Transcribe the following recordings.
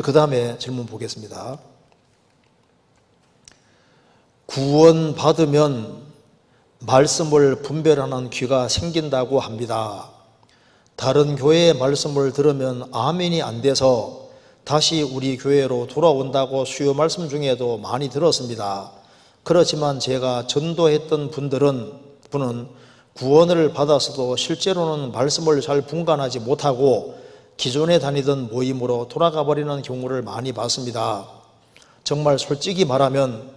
그 다음에 질문 보겠습니다. 구원받으면 말씀을 분별하는 귀가 생긴다고 합니다. 다른 교회의 말씀을 들으면 아멘이 안 돼서 다시 우리 교회로 돌아온다고 수요 말씀 중에도 많이 들었습니다. 그렇지만 제가 전도했던 분은 구원을 받았어도 실제로는 말씀을 잘 분간하지 못하고 기존에 다니던 모임으로 돌아가 버리는 경우를 많이 봤습니다. 정말 솔직히 말하면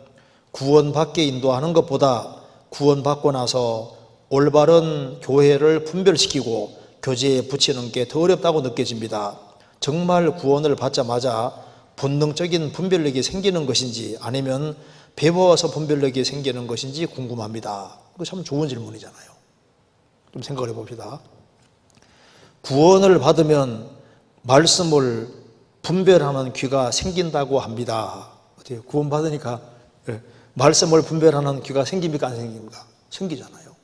구원받게 인도하는 것보다 구원받고 나서 올바른 교회를 분별시키고 교제에 붙이는 게 더 어렵다고 느껴집니다. 정말 구원을 받자마자 본능적인 분별력이 생기는 것인지 아니면 배워서 분별력이 생기는 것인지 궁금합니다. 이거 참 좋은 질문이잖아요. 좀 생각을 해봅시다. 구원을 받으면 말씀을 분별하는 귀가 생긴다고 합니다. 어때요? 구원 받으니까 말씀을 분별하는 귀가 생깁니까 안 생깁니까? 생기잖아요.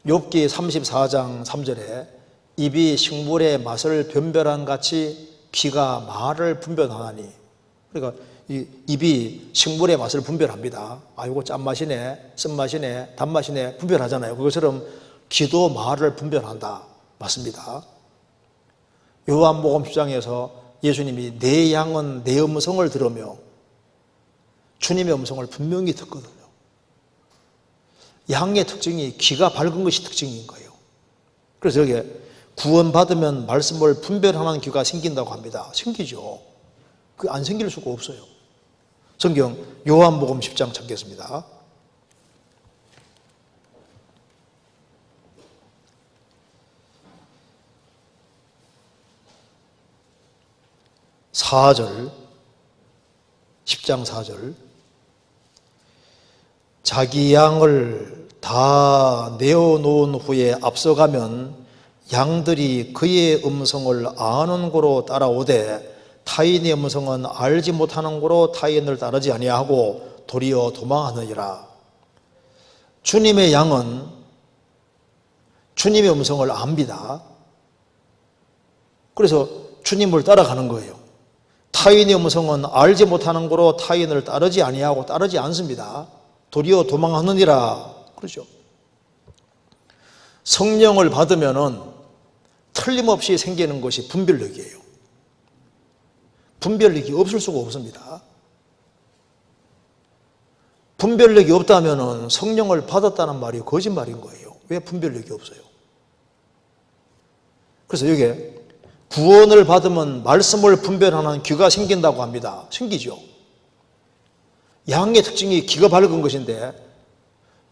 욥기 34장 3절에 입이 식물의 맛을 변별한 같이 귀가 말을 분별하나니, 그러니까 이 입이 식물의 맛을 분별합니다. 아, 이거 짠맛이네, 쓴맛이네, 단맛이네 분별하잖아요. 그것처럼 귀도 말을 분별한다. 맞습니다. 요한복음 10장에서 예수님이 내 양은 내 음성을 들으며 주님의 음성을 분명히 듣거든요. 양의 특징이 귀가 밝은 것이 특징인 거예요. 그래서 여기에 구원받으면 말씀을 분별하는 귀가 생긴다고 합니다. 생기죠. 그 안 생길 수가 없어요. 성경 요한복음 10장 찾겠습니다. (4절) 10장 4절 자기 양을 다 내어놓은 후에 앞서가면 양들이 그의 음성을 아는 고로 따라오되 타인의 음성은 알지 못하는 고로 타인을 따르지 아니하고 도리어 도망하느니라. 주님의 양은 주님의 음성을 압니다. 그래서 주님을 따라가는 거예요. 타인의 음성은 알지 못하는 고로 타인을 따르지 아니하고 따르지 않습니다. 도리어 도망하느니라. 그렇죠. 성령을 받으면은 틀림없이 생기는 것이 분별력이에요. 분별력이 없을 수가 없습니다. 분별력이 없다면은 성령을 받았다는 말이 거짓말인 거예요. 왜 분별력이 없어요? 그래서 여기에 구원을 받으면 말씀을 분별하는 귀가 생긴다고 합니다. 생기죠. 양의 특징이 귀가 밝은 것인데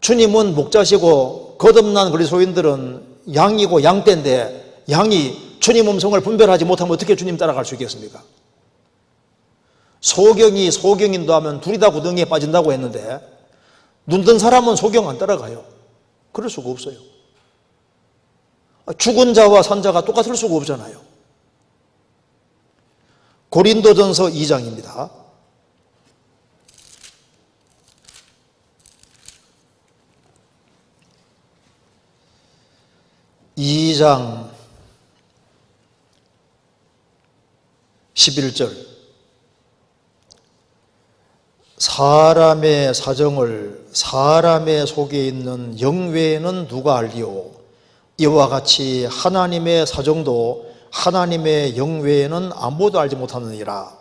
주님은 목자시고 거듭난 그리스도인들은 양이고 양떼인데 양이 주님 음성을 분별하지 못하면 어떻게 주님 따라갈 수 있겠습니까? 소경이 소경인도 하면 둘이 다 구덩이에 빠진다고 했는데 눈 뜬 사람은 소경 안 따라가요. 그럴 수가 없어요. 죽은 자와 산 자가 똑같을 수가 없잖아요. 고린도전서 2장입니다. 2장 11절 사람의 사정을 사람의 속에 있는 영 외에는 누가 알리오? 이와 같이 하나님의 사정도 하나님의 영 외에는 아무도 알지 못하느니라.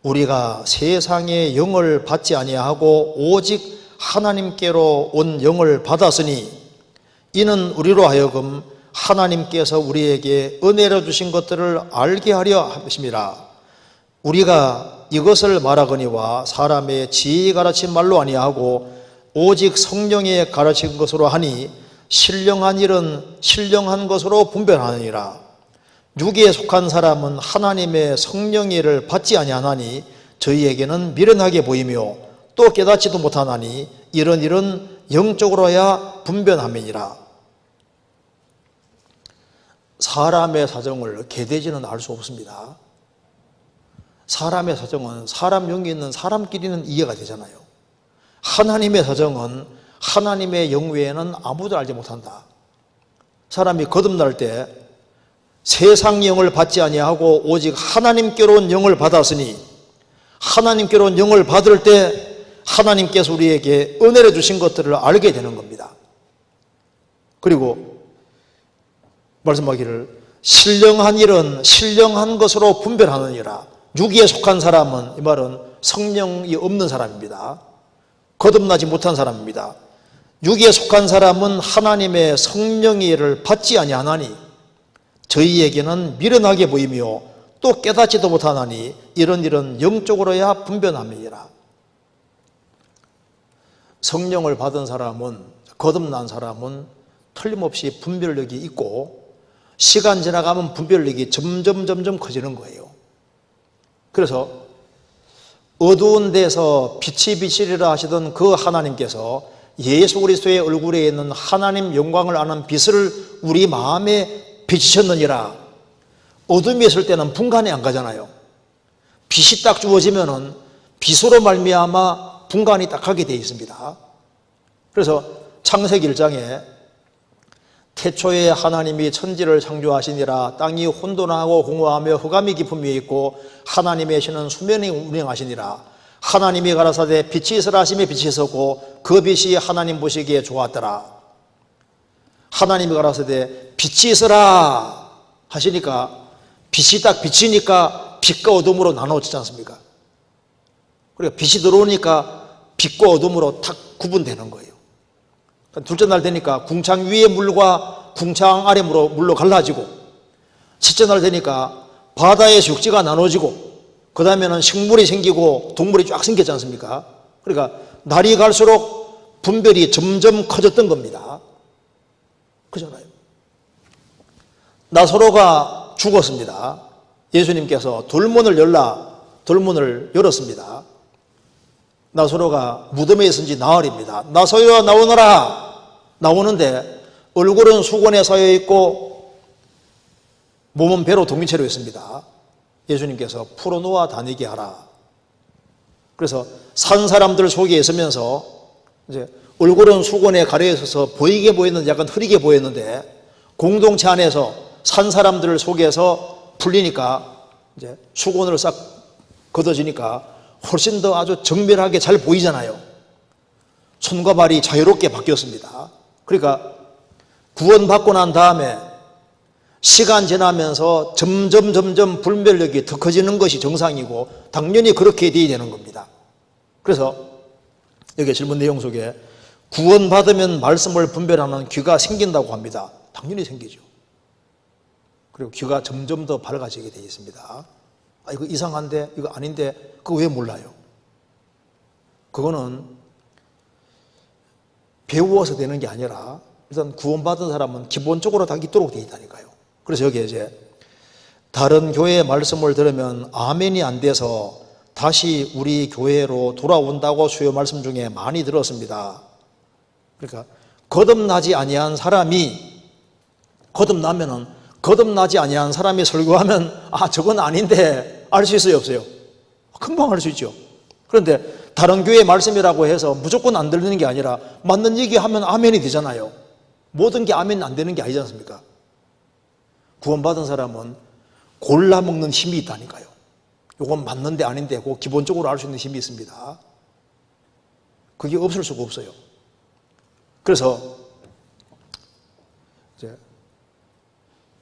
우리가 세상의 영을 받지 아니하고 오직 하나님께로 온 영을 받았으니 이는 우리로 하여금 하나님께서 우리에게 은혜로 주신 것들을 알게 하려 하심이라. 우리가 이것을 말하거니와 사람의 지혜에 가르친 말로 아니하고 오직 성령에 가르친 것으로 하니 신령한 일은 신령한 것으로 분별하느니라. 육에 속한 사람은 하나님의 성령의 일을 받지 아니하나니 저희에게는 미련하게 보이며 또 깨닫지도 못하나니 이런 일은 영적으로야 분별함이니라. 사람의 사정을 개돼지는 알 수 없습니다. 사람의 사정은 사람 영이 있는 사람끼리는 이해가 되잖아요. 하나님의 사정은 하나님의 영 외에는 아무도 알지 못한다. 사람이 거듭날 때 세상 영을 받지 아니하고 오직 하나님께로 온 영을 받았으니 하나님께로 온 영을 받을 때 하나님께서 우리에게 은혜를 주신 것들을 알게 되는 겁니다. 그리고 말씀하기를 신령한 일은 신령한 것으로 분별하느니라. 육위에 속한 사람은 이 말은 성령이 없는 사람입니다. 거듭나지 못한 사람입니다. 육위에 속한 사람은 하나님의 성령의 일을 받지 아니하나니 저희에게는 미련하게 보이며 또 깨닫지도 못하나니 이런 일은 영적으로야 분별함이니라. 성령을 받은 사람은, 거듭난 사람은 틀림없이 분별력이 있고 시간 지나가면 분별력이 점점 커지는 거예요. 그래서 어두운 데서 빛이 비치리라 하시던 그 하나님께서 예수 그리스도의 얼굴에 있는 하나님 영광을 아는 빛을 우리 마음에 비치셨느니라. 어둠이 있을 때는 분간이 안 가잖아요. 빛이 딱 주어지면은 빛으로 말미암아 분간이 딱 하게 되어 있습니다. 그래서 창세기 1장에 태초에 하나님이 천지를 창조하시니라. 땅이 혼돈하고 공허하며 흑암이 깊음 위에 있고 하나님의 신은 수면에 운행하시니라. 하나님이 가라사대 빛이 있으라 하시며 빛이 있었고 그 빛이 하나님 보시기에 좋았더라. 하나님이 가라사대 빛이 있으라 하시니까 빛이 딱 비치니까 빛과 어둠으로 나눠지지 않습니까? 그러니까 빛이 들어오니까 빛과 어둠으로 탁 구분되는 거예요. 둘째 날 되니까 궁창 위의 물과 궁창 아래 물로 갈라지고, 셋째 날 되니까 바다의 육지가 나눠지고, 그 다음에는 식물이 생기고 동물이 쫙 생겼지 않습니까? 그러니까 날이 갈수록 분별이 점점 커졌던 겁니다. 그잖아요. 나사로가 죽었습니다. 예수님께서 돌문을 열었습니다. 나사로가 무덤에 있은 지 나흘입니다. 나사로야 나오너라. 나오는데 얼굴은 수건에 쌓여 있고 몸은 배로 동이채로 있습니다. 예수님께서 풀어놓아 다니게 하라. 그래서 산 사람들 속에 있으면서 이제 얼굴은 수건에 가려 있어서 보이게 보였는데 약간 흐리게 보였는데 공동체 안에서 산 사람들 속에서 풀리니까 이제 수건으로 싹 걷어지니까 훨씬 더 아주 정밀하게 잘 보이잖아요. 손과 발이 자유롭게 바뀌었습니다. 그러니까 구원받고 난 다음에 시간 지나면서 점점 분별력이 더 커지는 것이 정상이고 당연히 그렇게 돼야 되는 겁니다. 그래서 여기 질문 내용 속에 구원받으면 말씀을 분별하는 귀가 생긴다고 합니다. 당연히 생기죠. 그리고 귀가 점점 더 밝아지게 되어 있습니다. 아, 이거 이상한데, 이거 아닌데, 그거 왜 몰라요? 그거는 배워서 되는 게 아니라 일단 구원받은 사람은 기본적으로 다 있도록 되어 있다니까요. 그래서 여기에 이제 다른 교회의 말씀을 들으면 아멘이 안 돼서 다시 우리 교회로 돌아온다고 수요 말씀 중에 많이 들었습니다. 그러니까 거듭나지 아니한 사람이 거듭나지 아니한 사람이 설교하면 아 저건 아닌데 알 수 있어요 없어요? 금방 알 수 있죠. 그런데 다른 교회의 말씀이라고 해서 무조건 안 들리는 게 아니라 맞는 얘기하면 아멘이 되잖아요. 모든 게 아멘 안 되는 게 아니지 않습니까? 구원받은 사람은 골라 먹는 힘이 있다니까요. 이건 맞는데 아닌데 그거 기본적으로 알 수 있는 힘이 있습니다. 그게 없을 수가 없어요. 그래서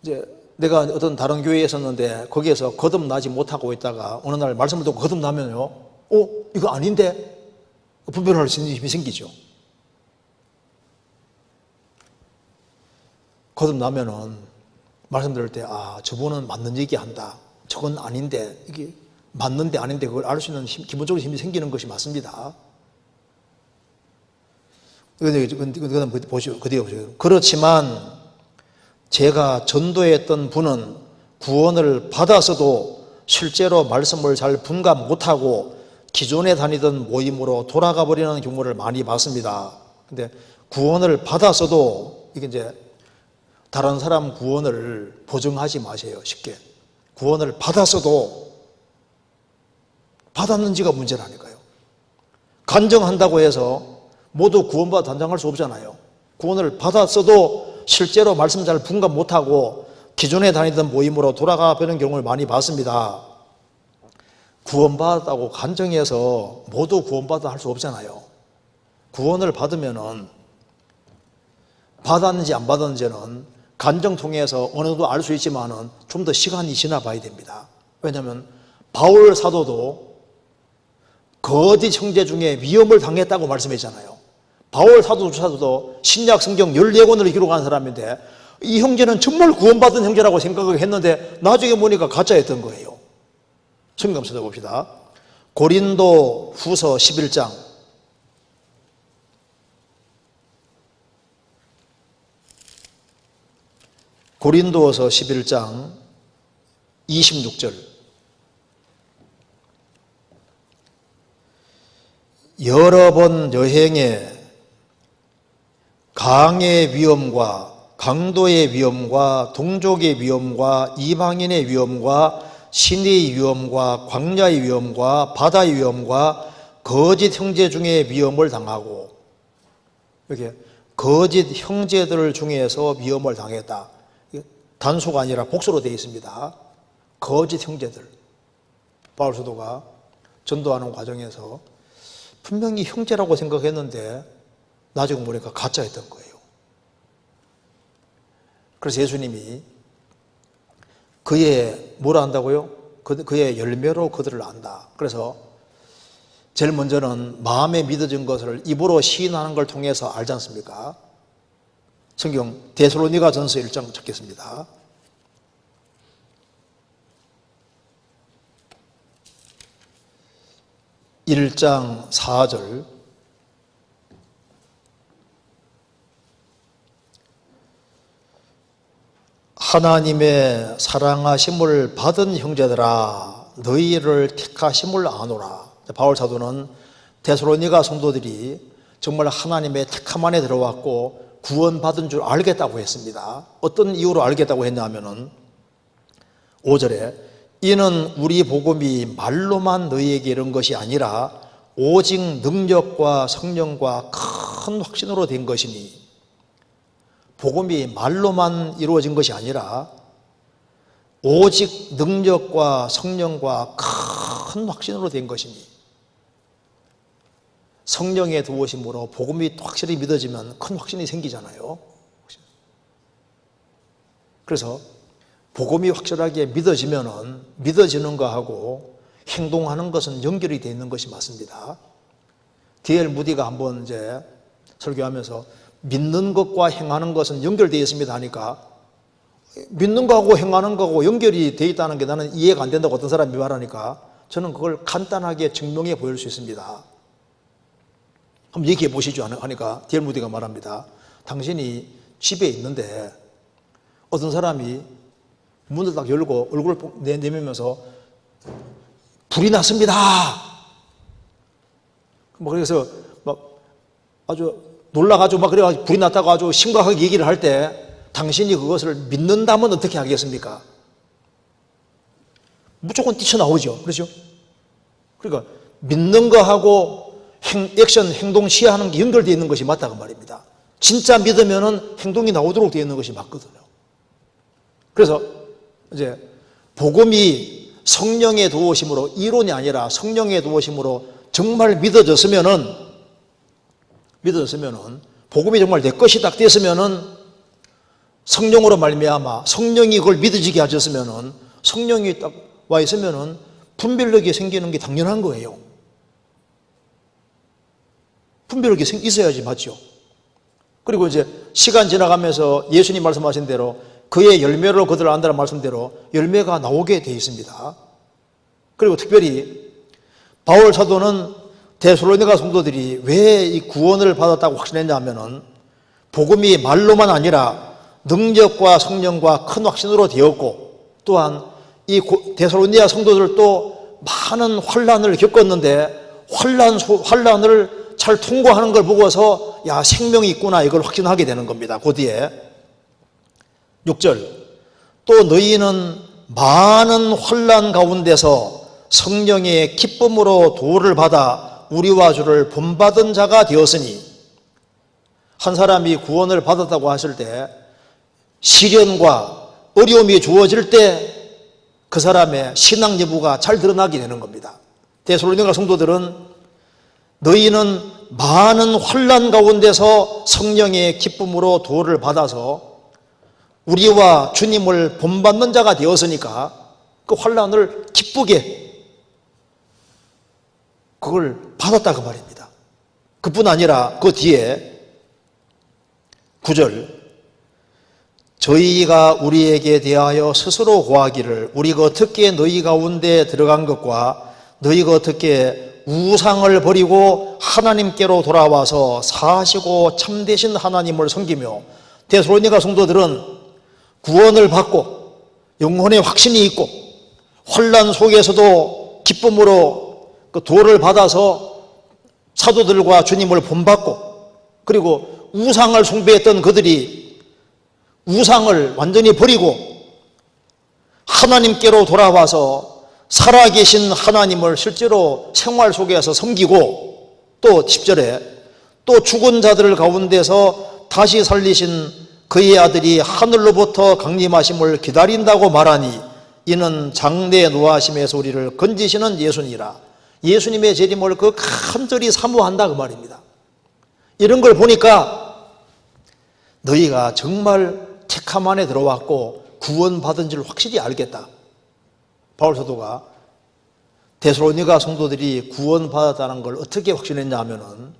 이제 내가 어떤 다른 교회에 있었는데 거기에서 거듭나지 못하고 있다가 어느 날 말씀을 듣고 거듭나면요, 이거 아닌데 분별할 수 있는 힘이 생기죠. 거듭나면은 말씀 들을 때 저분은 맞는 얘기 한다, 저건 아닌데, 이게 맞는데 아닌데 그걸 알 수 있는 기본적으로 힘이 생기는 것이 맞습니다. 그건 보시오. 그렇지만 제가 전도했던 분은 구원을 받았어도 실제로 말씀을 잘 분간 못하고 기존에 다니던 모임으로 돌아가 버리는 경우를 많이 봤습니다. 근데 구원을 받았어도 이게 이제 다른 사람 구원을 보증하지 마세요. 쉽게. 구원을 받았어도 받았는지가 문제라니까요. 간증한다고 해서 모두 구원받아 단장할 수 없잖아요. 구원을 받았어도 실제로 말씀 잘 분간 못하고 기존에 다니던 모임으로 돌아가 버리는 경우를 많이 봤습니다. 구원받았다고 간증해서 모두 구원받아 할 수 없잖아요. 구원을 받으면은 받았는지 안 받았는지는 간증 통해서 어느 정도 알 수 있지만은 좀 더 시간이 지나 봐야 됩니다. 왜냐하면 바울 사도도 거짓 형제 중에 위험을 당했다고 말씀했잖아요. 바울 사도조차도 신약 성경 14권을 기록한 사람인데 이 형제는 정말 구원받은 형제라고 생각을 했는데 나중에 보니까 가짜였던 거예요. 성경 찾아봅시다. 고린도 후서 11장. 고린도서 11장 26절. 여러 번 여행에 강의 위험과 강도의 위험과 동족의 위험과 이방인의 위험과 신의 위험과 광야의 위험과 바다의 위험과 거짓 형제 중에 위험을 당하고, 이렇게 거짓 형제들 중에서 위험을 당했다. 단수가 아니라 복수로 되어 있습니다. 거짓 형제들. 바울 사도가 전도하는 과정에서 분명히 형제라고 생각했는데 나중에 보니까 가짜였던 거예요. 그래서 예수님이 그의 뭐라 한다고요? 그의 열매로 그들을 안다. 그래서 제일 먼저는 마음에 믿어진 것을 입으로 시인하는 걸 통해서 알지 않습니까? 성경 데살로니가전서 1장 찾겠습니다. (1장 4절) 하나님의 사랑하심을 받은 형제들아 너희를 택하심을 아노라. 바울 사도는 데살로니가 성도들이 정말 하나님의 택함 안에 들어왔고 구원받은 줄 알겠다고 했습니다. 어떤 이유로 알겠다고 했냐면은 5절에 이는 우리 복음이 말로만 너희에게 이른 것이 아니라 오직 능력과 성령과 큰 확신으로 된 것이니, 복음이 말로만 이루어진 것이 아니라 오직 능력과 성령과 큰 확신으로 된 것이니, 성령의 도우심으로 복음이 확실히 믿어지면 큰 확신이 생기잖아요. 그래서 복음이 확실하게 믿어지면은 믿어지는 거하고 행동하는 것은 연결이 되어 있는 것이 맞습니다. D.L. 무디가 한번 이제 설교하면서 믿는 것과 행하는 것은 연결되어 있습니다 하니까, 믿는 거하고 행하는 거하고 연결이 되어 있다는 게 나는 이해가 안 된다고 어떤 사람이 말하니까 저는 그걸 간단하게 증명해 보일 수 있습니다. 한번 얘기해 보시죠 하니까 D.L. 무디가 말합니다. 당신이 집에 있는데 어떤 사람이 문을 딱 열고 얼굴을 내밀면서 불이 났습니다. 그래서 막 아주 놀라가지고 막 그래가지고 불이 났다고 아주 심각하게 얘기를 할 때 당신이 그것을 믿는다면 어떻게 하겠습니까? 무조건 뛰쳐나오죠. 그렇죠? 그러니까 믿는 거하고 액션, 행동, 시야하는 게 연결되어 있는 것이 맞다고 말입니다. 진짜 믿으면은 행동이 나오도록 되어 있는 것이 맞거든요. 그래서 이제 복음이 성령의 도우심으로, 이론이 아니라 성령의 도우심으로 정말 믿어졌으면은 복음이 정말 내 것이 딱 됐으면은 성령으로 말미암아 성령이 그걸 믿어지게 하셨으면은, 성령이 딱 와 있으면은 분별력이 생기는 게 당연한 거예요. 분별력이 있어야지 맞죠. 그리고 이제 시간 지나가면서 예수님 말씀하신 대로 그의 열매로 그들을 안다는 말씀대로 열매가 나오게 되어 있습니다. 그리고 특별히 바울 사도는 데살로니가 성도들이 왜 이 구원을 받았다고 확신했냐 하면은 복음이 말로만 아니라 능력과 성령과 큰 확신으로 되었고, 또한 이 데살로니가 성도들도 많은 환난을 겪었는데 환난을 잘 통과하는 걸 보고서 야, 생명이 있구나 이걸 확신하게 되는 겁니다. 그 뒤에 6절 또 너희는 많은 환난 가운데서 성령의 기쁨으로 도를 받아 우리와 주를 본받은 자가 되었으니, 한 사람이 구원을 받았다고 하실 때 시련과 어려움이 주어질 때 그 사람의 신앙 여부가 잘 드러나게 되는 겁니다. 데살로니가 성도들은 너희는 많은 환난 가운데서 성령의 기쁨으로 도를 받아서 우리와 주님을 본받는 자가 되었으니까 그 환난을 기쁘게 그걸 받았다 그 말입니다. 그뿐 아니라 그 뒤에 9절 저희가 우리에게 대하여 스스로 고하기를 우리가 어떻게 너희 가운데 들어간 것과 너희가 어떻게 우상을 버리고 하나님께로 돌아와서 사시고 참되신 하나님을 섬기며 데살로니가 성도들은 구원을 받고 영혼의 확신이 있고 환난 속에서도 기쁨으로 그 도를 받아서 사도들과 주님을 본받고 그리고 우상을 숭배했던 그들이 우상을 완전히 버리고 하나님께로 돌아와서 살아계신 하나님을 실제로 생활 속에서 섬기고 또 10절에 또 죽은 자들 가운데서 다시 살리신 그의 아들이 하늘로부터 강림하심을 기다린다고 말하니 이는 장래 노하심에서 우리를 건지시는 예수니라. 예수님의 재림을 그 간절히 사모한다 그 말입니다. 이런 걸 보니까 너희가 정말 택함 안에 들어왔고 구원받은 줄 확실히 알겠다. 바울 사도가 데살로니가 성도들이 구원받았다는 걸 어떻게 확신했냐 하면은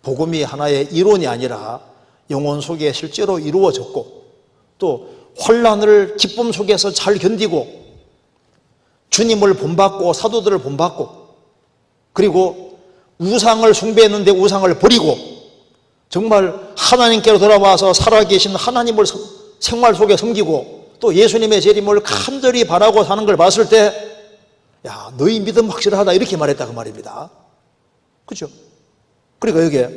복음이 하나의 이론이 아니라 영혼 속에 실제로 이루어졌고 또 환난을 기쁨 속에서 잘 견디고 주님을 본받고 사도들을 본받고 그리고 우상을 숭배했는데 우상을 버리고 정말 하나님께로 돌아와서 살아계신 하나님을 생활 속에 섬기고 또 예수님의 재림을 간절히 바라고 사는 걸 봤을 때 야, 너희 믿음 확실하다 이렇게 말했다 그 말입니다. 그렇죠? 그러니까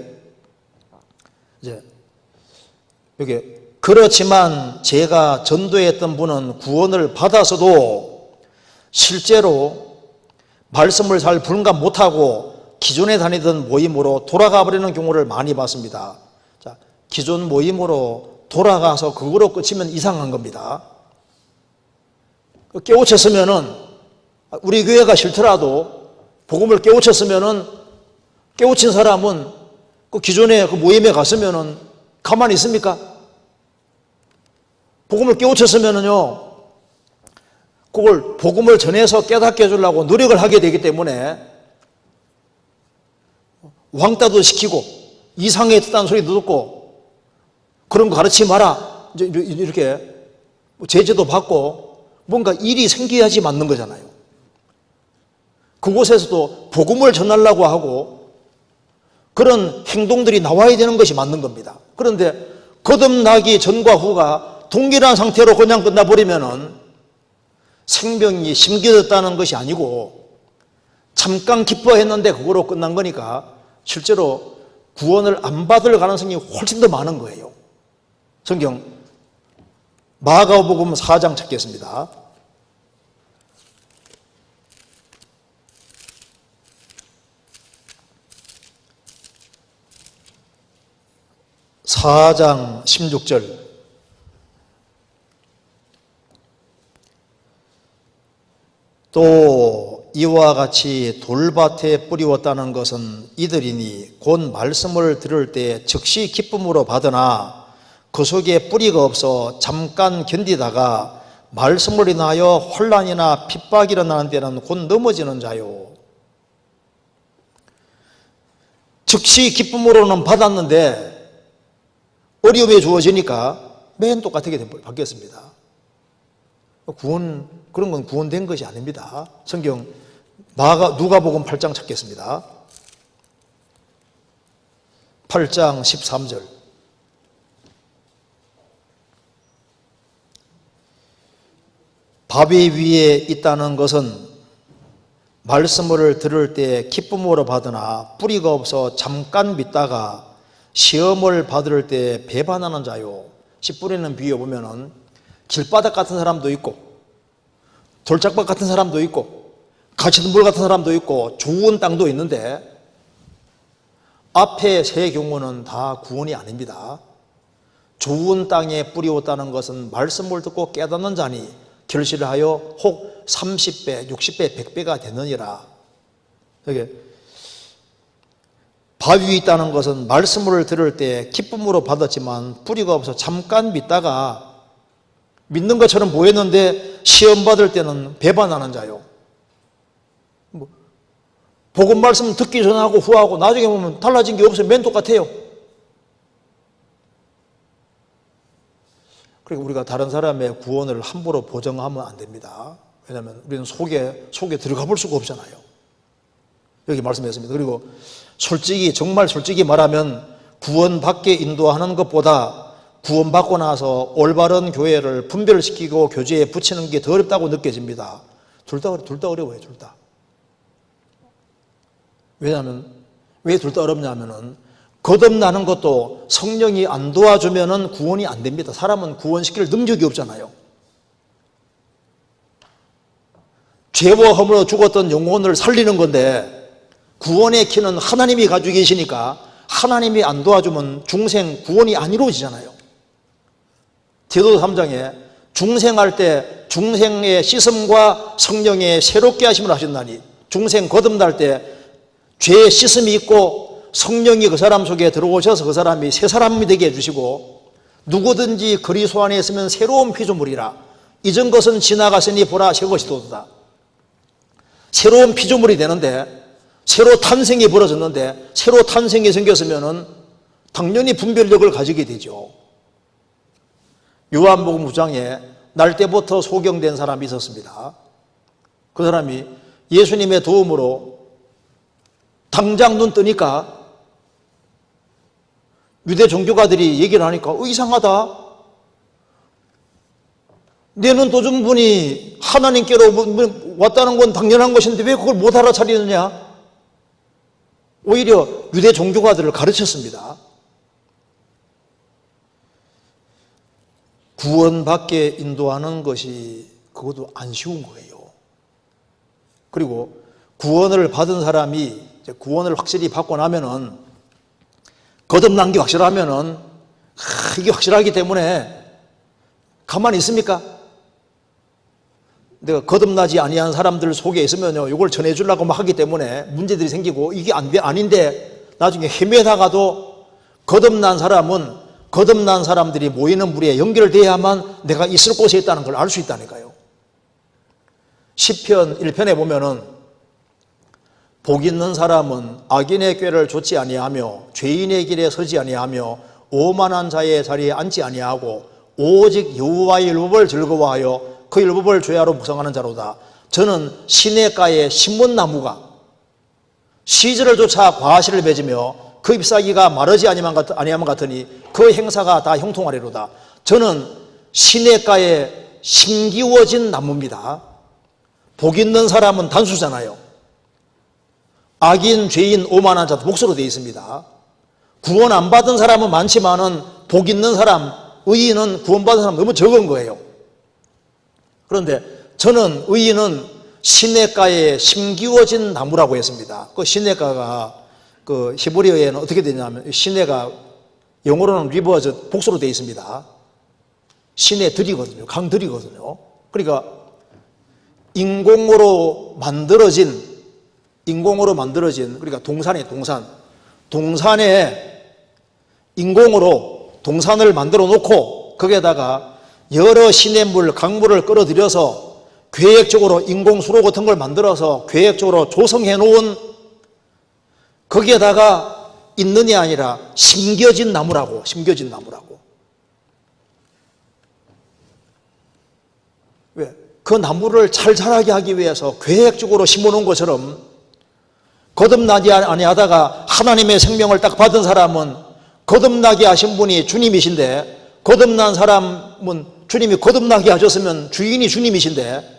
여기 그렇지만 제가 전도했던 분은 구원을 받아서도 실제로 말씀을 잘 분간 못하고 기존에 다니던 모임으로 돌아가 버리는 경우를 많이 봤습니다. 자, 기존 모임으로 돌아가서 그거로 끝이면 이상한 겁니다. 깨우쳤으면은 우리 교회가 싫더라도 복음을 깨우쳤으면은 깨우친 사람은 그 기존에 그 모임에 갔으면은 가만히 있습니까? 복음을 깨우쳤으면은요, 그걸 복음을 전해서 깨닫게 해주려고 노력을 하게 되기 때문에 왕따도 시키고 이상에 듣다는 소리도 듣고 그런 거 가르치지 마라 이렇게 제재도 받고 뭔가 일이 생겨야지 맞는 거잖아요. 그곳에서도 복음을 전하려고 하고 그런 행동들이 나와야 되는 것이 맞는 겁니다. 그런데 거듭나기 전과 후가 동일한 상태로 그냥 끝나버리면은 생명이 심겨졌다는 것이 아니고 잠깐 기뻐했는데 그거로 끝난 거니까 실제로 구원을 안 받을 가능성이 훨씬 더 많은 거예요. 성경 마가복음 4장 찾겠습니다. (4장) 16절 또 이와 같이 돌밭에 뿌리웠다는 것은 이들이니 곧 말씀을 들을 때 즉시 기쁨으로 받으나 그 속에 뿌리가 없어 잠깐 견디다가 말씀을 인하여 혼란이나 핍박이 일어나는 데는 곧 넘어지는 자요. 즉시 기쁨으로는 받았는데 어려움이 주어지니까 맨 똑같게 바뀌었습니다. 구원, 그런 건 구원된 것이 아닙니다. 성경 누가복음 8장 찾겠습니다. 8장 13절 바위 위에 있다는 것은 말씀을 들을 때 기쁨으로 받으나 뿌리가 없어 잠깐 믿다가 시험을 받을 때 배반하는 자요. 씨 뿌리는 비유에 보면은 길바닥 같은 사람도 있고 돌짝밭 같은 사람도 있고 가시덤불 같은 사람도 있고 좋은 땅도 있는데 앞에 세 경우는 다 구원이 아닙니다. 좋은 땅에 뿌리었다는 것은 말씀을 듣고 깨닫는 자니 결실을 하여 혹 30배, 60배, 100배가 되느니라. 이게 바위에 있다는 것은 말씀을 들을 때 기쁨으로 받았지만 뿌리가 없어 잠깐 믿다가 믿는 것처럼 보였는데 시험 받을 때는 배반하는 자요. 복음 말씀 듣기 전하고 후하고 나중에 보면 달라진 게 없어요. 맨 똑같아요. 그리고 우리가 다른 사람의 구원을 함부로 보정하면 안 됩니다. 왜냐하면 우리는 속에 들어가 볼 수가 없잖아요. 여기 말씀했습니다. 그리고 정말 솔직히 말하면 구원받게 인도하는 것보다 구원받고 나서 올바른 교회를 분별시키고 교제에 붙이는 게 더 어렵다고 느껴집니다. 둘 다 어려워요, 둘 다. 왜냐하면, 왜 둘 다 어렵냐면은, 거듭나는 것도 성령이 안 도와주면은 구원이 안 됩니다. 사람은 구원시킬 능력이 없잖아요. 죄와 허물로 죽었던 영혼을 살리는 건데, 구원의 키는 하나님이 가지고 계시니까 하나님이 안 도와주면 중생 구원이 안 이루어지잖아요. 디도서 3장에 중생할 때 중생의 씻음과 성령의 새롭게 하심을 하신다니, 중생 거듭날 때 죄의 씻음이 있고 성령이 그 사람 속에 들어오셔서 그 사람이 새 사람이 되게 해주시고, 누구든지 그리스도 안에 있으면 새로운 피조물이라 이전 것은 지나갔으니 보라 새 것이 도도다. 새로운 피조물이 되는데, 새로 탄생이 벌어졌는데, 새로 탄생이 생겼으면 당연히 분별력을 가지게 되죠. 요한복음 9장에 날 때부터 소경된 사람이 있었습니다. 그 사람이 예수님의 도움으로 당장 눈 뜨니까 유대 종교가들이 얘기를 하니까 이상하다. 내 눈 떠준 분이 하나님께로 왔다는 건 당연한 것인데 왜 그걸 못 알아차리느냐? 오히려 유대 종교가들을 가르쳤습니다. 구원받게 인도하는 것이 그것도 안 쉬운 거예요. 그리고 구원을 받은 사람이 구원을 확실히 받고 나면은, 거듭난 게 확실하면은, 이게 확실하기 때문에 가만히 있습니까? 내가 거듭나지 아니한 사람들 속에 있으면요, 이걸 전해주려고 막 하기 때문에 문제들이 생기고, 이게 아닌데 나중에 헤매다가도 거듭난 사람은 거듭난 사람들이 모이는 무리에 연결돼야만 내가 있을 곳에 있다는 걸 알 수 있다니까요. 시편 1편에 보면은 복 있는 사람은 악인의 꾀를 좇지 아니하며 죄인의 길에 서지 아니하며 오만한 자의 자리에 앉지 아니하고 오직 여호와의 율법을 즐거워하여 그 율법을 죄하로 묵상하는 자로다. 저는 시냇가에 신문나무가 시절을 쫓아 과실을 맺으며 그 잎사귀가 마르지 아니하면 같으니 그 행사가 다 형통하리로다. 저는 시냇가에 심기워진 나무입니다. 복 있는 사람은 단수잖아요. 악인, 죄인, 오만한 자도 복수로 되어 있습니다. 구원 안 받은 사람은 많지만은 복 있는 사람, 의인은 구원받은 사람 너무 적은 거예요. 그런데 저는 의인은 시냇가에 심기워진 나무라고 했습니다. 그 시냇가가 그 히브리어에는 어떻게 되냐면, 시내가 영어로는 리버즈 복수로 되어 있습니다. 시내들이거든요. 강들이거든요. 그러니까 인공으로 만들어진 그러니까 동산에 인공으로 동산을 만들어 놓고 거기에다가 여러 시냇물, 강물을 끌어들여서 계획적으로 인공수로 같은 걸 만들어서 계획적으로 조성해 놓은, 거기에다가 있는이 아니라 심겨진 나무라고. 왜? 그 나무를 잘 자라게 하기 위해서 계획적으로 심어놓은 것처럼, 거듭나지 아니하다가 하나님의 생명을 딱 받은 사람은, 거듭나게 하신 분이 주님이신데, 거듭난 사람은 주님이 거듭나게 하셨으면 주인이 주님이신데,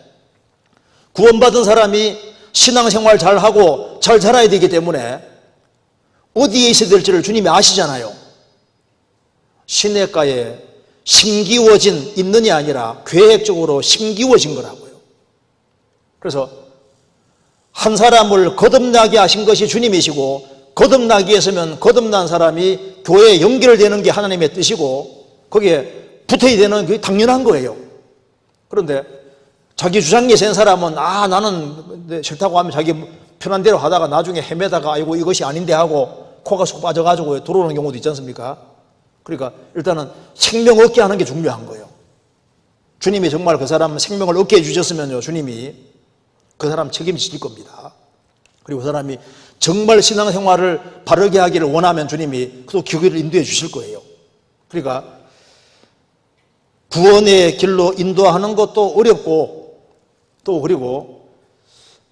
구원받은 사람이 신앙생활 잘하고 잘 자라야 되기 때문에 어디에 있어야 될지를 주님이 아시잖아요. 시냇가에 심기워진 있는이 아니라 계획적으로 심기워진 거라고요. 그래서 한 사람을 거듭나게 하신 것이 주님이시고, 거듭나게 했으면 거듭난 사람이 교회에 연결되는 게 하나님의 뜻이고, 거기에 붙어야 되는 게 당연한 거예요. 그런데 자기 주장이 센 사람은 나는 싫다고 하면 자기 편한 대로 하다가 나중에 헤매다가 아이고 이것이 아닌데 하고 코가 쏙 빠져가지고 들어오는 경우도 있지 않습니까? 그러니까 일단은 생명 얻게 하는 게 중요한 거예요. 주님이 정말 그 사람 생명을 얻게 해주셨으면요, 주님이 그 사람 책임지실 겁니다. 그리고 그 사람이 정말 신앙생활을 바르게 하기를 원하면 주님이 또 기회를 인도해 주실 거예요. 그러니까 구원의 길로 인도하는 것도 어렵고 또 그리고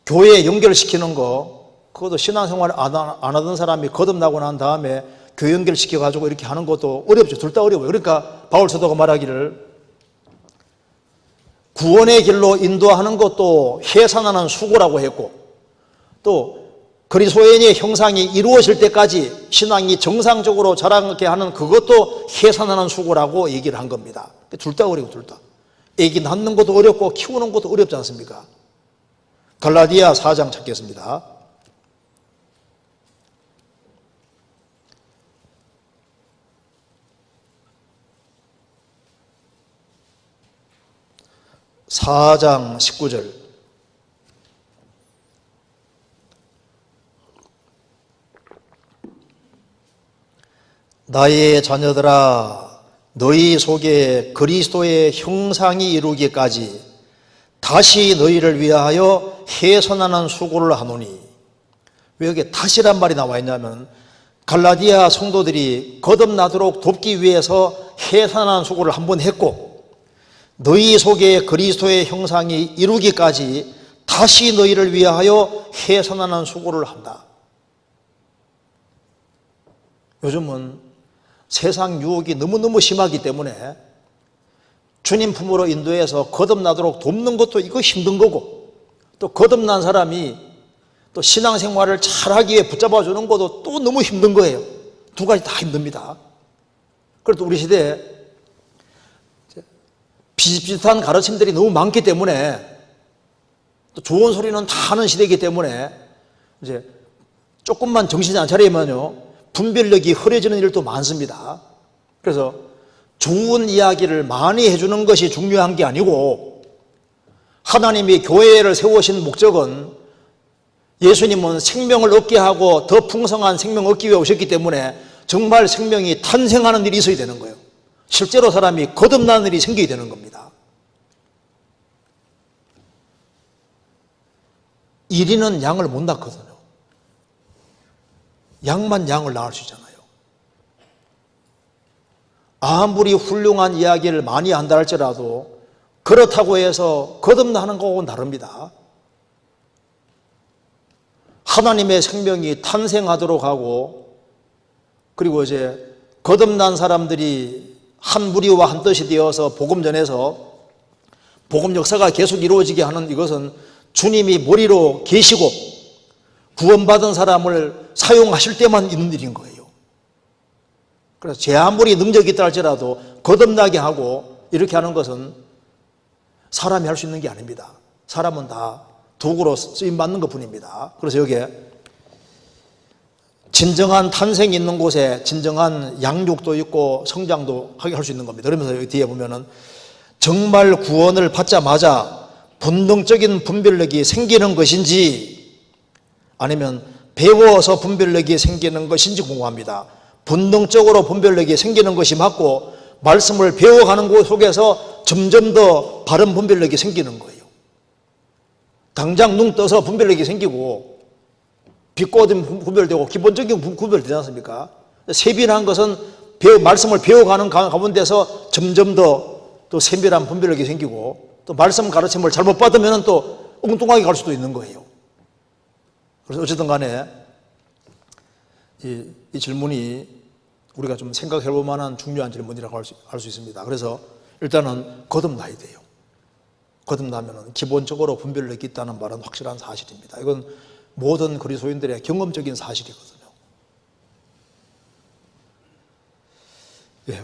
교회에 연결시키는 거 그것도 신앙생활을 안 하던 사람이 거듭나고 난 다음에 교회 연결시켜가지고 이렇게 하는 것도 어렵죠. 둘 다 어려워요. 그러니까 바울 사도가 말하기를 구원의 길로 인도하는 것도 해산하는 수고라고 했고 또 그리스도인의 형상이 이루어질 때까지 신앙이 정상적으로 자라게 하는 그것도 해산하는 수고라고 얘기를 한 겁니다. 둘 다 어려워, 둘 다. 애기 낳는 것도 어렵고 키우는 것도 어렵지 않습니까? 갈라디아 4장 찾겠습니다. (4장 19절) 나의 자녀들아 너희 속에 그리스도의 형상이 이루기까지 다시 너희를 위하여 해산하는 수고를 하노니. 왜 여기 다시란 말이 나와 있냐면 갈라디아 성도들이 거듭나도록 돕기 위해서 해산하는 수고를 한 번 했고 너희 속에 그리스도의 형상이 이루기까지 다시 너희를 위하여 해산하는 수고를 한다. 요즘은 세상 유혹이 너무너무 심하기 때문에 주님 품으로 인도해서 거듭나도록 돕는 것도 이거 힘든 거고 또 거듭난 사람이 또 신앙생활을 잘하기 위해 붙잡아주는 것도 또 너무 힘든 거예요. 두 가지 다 힘듭니다. 그래도 우리 시대에 비슷비슷한 가르침들이 너무 많기 때문에 또 좋은 소리는 다 하는 시대이기 때문에 이제 조금만 정신이 안 차리면요 분별력이 흐려지는 일도 많습니다. 그래서 좋은 이야기를 많이 해주는 것이 중요한 게 아니고 하나님이 교회를 세우신 목적은 예수님은 생명을 얻게 하고 더 풍성한 생명을 얻기 위해 오셨기 때문에 정말 생명이 탄생하는 일이 있어야 되는 거예요. 실제로 사람이 거듭나는 일이 생기게 되는 겁니다. 이리는 양을 못 낳거든요. 양만 양을 낳을 수 있잖아요. 아무리 훌륭한 이야기를 많이 한다 할지라도 그렇다고 해서 거듭나는 거하고는 다릅니다. 하나님의 생명이 탄생하도록 하고 그리고 이제 거듭난 사람들이 한 무리와 한 뜻이 되어서 복음 전해서 복음 역사가 계속 이루어지게 하는 이것은 주님이 머리로 계시고 구원받은 사람을 사용하실 때만 있는 일인 거예요. 그래서 제 아무리 능력이 있다 할지라도 거듭나게 하고 이렇게 하는 것은 사람이 할 수 있는 게 아닙니다. 사람은 다 도구로 쓰임받는 것 뿐입니다. 그래서 여기에 진정한 탄생이 있는 곳에 진정한 양육도 있고 성장도 하게 할 수 있는 겁니다. 그러면서 여기 뒤에 보면은 정말 구원을 받자마자 본능적인 분별력이 생기는 것인지 아니면 배워서 분별력이 생기는 것인지 궁금합니다. 본능적으로 분별력이 생기는 것이 맞고 말씀을 배워가는 것 속에서 점점 더 바른 분별력이 생기는 거예요. 당장 눈 떠서 분별력이 생기고 비꼬든 구별되고 기본적인 구별되지 않습니까? 세밀한 것은 말씀을 배워가는 가운데서 점점 더 또 세밀한 분별력이 생기고 또 말씀 가르침을 잘못 받으면 또 엉뚱하게 갈 수도 있는 거예요. 그래서 어쨌든 간에 이 질문이 우리가 좀 생각해 볼 만한 중요한 질문이라고 할 수 있습니다. 그래서 일단은 거듭나야 돼요. 거듭나면 기본적으로 분별력이 있다는 말은 확실한 사실입니다. 이건 모든 그리스도인들의 경험적인 사실이거든요.